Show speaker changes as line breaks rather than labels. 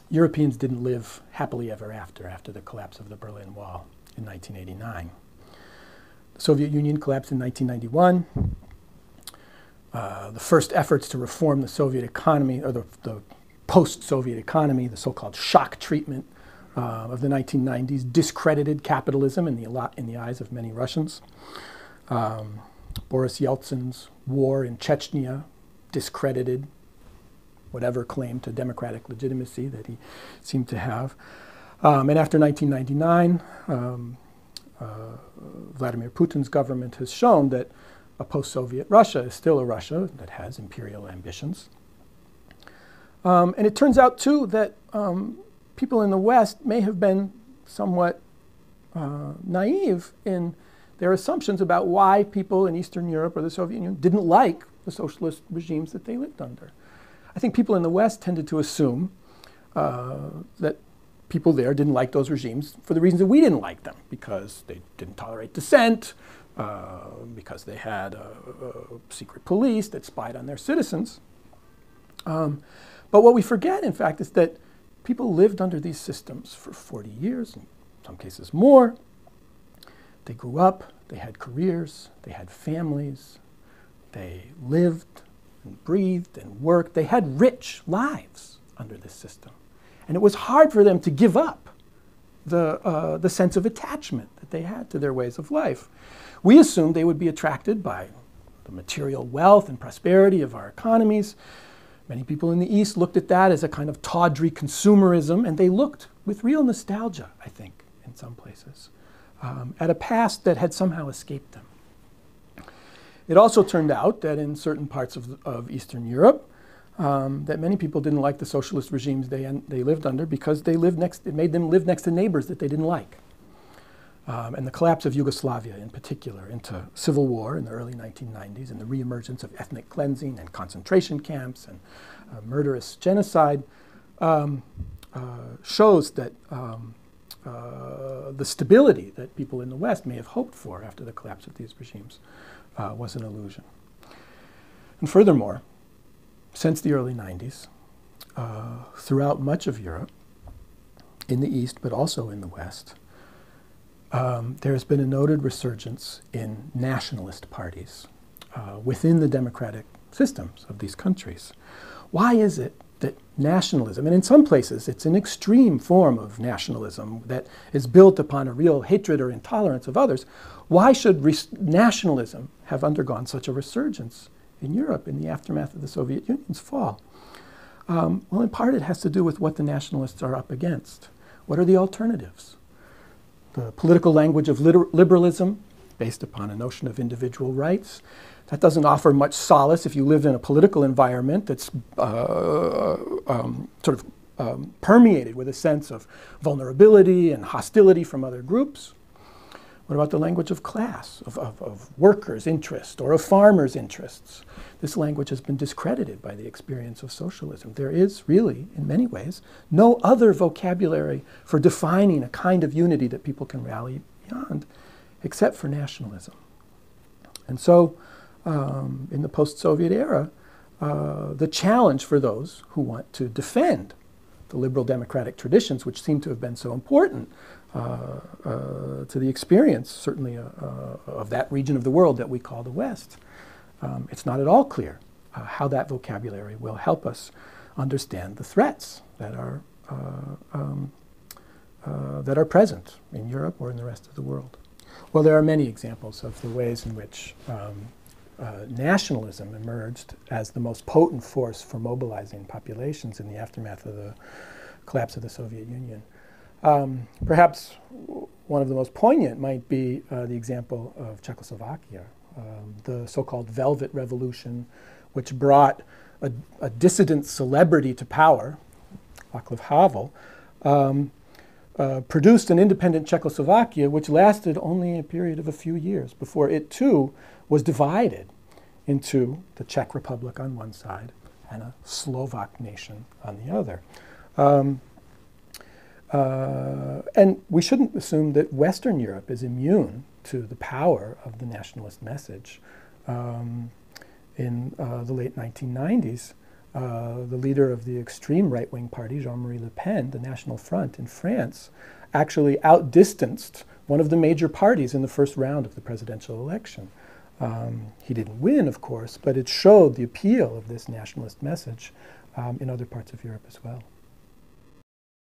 Europeans didn't live happily ever after the collapse of the Berlin Wall in 1989. The Soviet Union collapsed in 1991. The first efforts to reform the Soviet economy, or the post-Soviet economy, the so-called shock treatment of the 1990s, discredited capitalism in the eyes of many Russians. Boris Yeltsin's war in Chechnya discredited whatever claim to democratic legitimacy that he seemed to have. And after 1999, Vladimir Putin's government has shown that a post-Soviet Russia is still a Russia that has imperial ambitions. And it turns out, too, that people in the West may have been somewhat naive in their assumptions about why people in Eastern Europe or the Soviet Union didn't like the socialist regimes that they lived under. I think people in the West tended to assume that people there didn't like those regimes for the reasons that we didn't like them, because they didn't tolerate dissent, because they had a secret police that spied on their citizens. But what we forget, in fact, is that people lived under these systems for 40 years, in some cases more. They grew up, they had careers, they had families, they lived and breathed and worked. They had rich lives under this system. And it was hard for them to give up the sense of attachment that they had to their ways of life. We assumed they would be attracted by the material wealth and prosperity of our economies. Many people in the East looked at that as a kind of tawdry consumerism, and they looked with real nostalgia, I think, in some places, at a past that had somehow escaped them. It also turned out that in certain parts of Eastern Europe, that many people didn't like the socialist regimes they lived under because it made them live next to neighbors that they didn't like. And the collapse of Yugoslavia in particular into civil war in the early 1990s and the reemergence of ethnic cleansing and concentration camps and murderous genocide shows that the stability that people in the West may have hoped for after the collapse of these regimes was an illusion. And furthermore, since the early 90s, throughout much of Europe, in the East but also in the West, there has been a noted resurgence in nationalist parties within the democratic systems of these countries. Why is it that nationalism, and in some places it's an extreme form of nationalism that is built upon a real hatred or intolerance of others, why should nationalism have undergone such a resurgence in Europe in the aftermath of the Soviet Union's fall? Well, in part it has to do with what the nationalists are up against. What are the alternatives? The political language of liberalism, based upon a notion of individual rights, that doesn't offer much solace if you live in a political environment that's permeated with a sense of vulnerability and hostility from other groups. What about the language of class, of workers' interest or of farmers' interests? This language has been discredited by the experience of socialism. There is really, in many ways, no other vocabulary for defining a kind of unity that people can rally beyond except for nationalism. And so, in the post-Soviet era, the challenge for those who want to defend the liberal democratic traditions, which seem to have been so important to the experience, certainly of that region of the world that we call the West, it's not at all clear how that vocabulary will help us understand the threats that are present in Europe or in the rest of the world. Well, there are many examples of the ways in which nationalism emerged as the most potent force for mobilizing populations in the aftermath of the collapse of the Soviet Union. Perhaps one of the most poignant might be the example of Czechoslovakia, the so-called Velvet Revolution, which brought a dissident celebrity to power, Václav Havel, produced an independent Czechoslovakia which lasted only a period of a few years before it too was divided into the Czech Republic on one side and a Slovak nation on the other. And we shouldn't assume that Western Europe is immune to the power of the nationalist message. In the late 1990s, The leader of the extreme right-wing party, Jean-Marie Le Pen, the National Front in France, actually outdistanced one of the major parties in the first round of the presidential election. He didn't win, of course, but it showed the appeal of this nationalist message in other parts of Europe as well.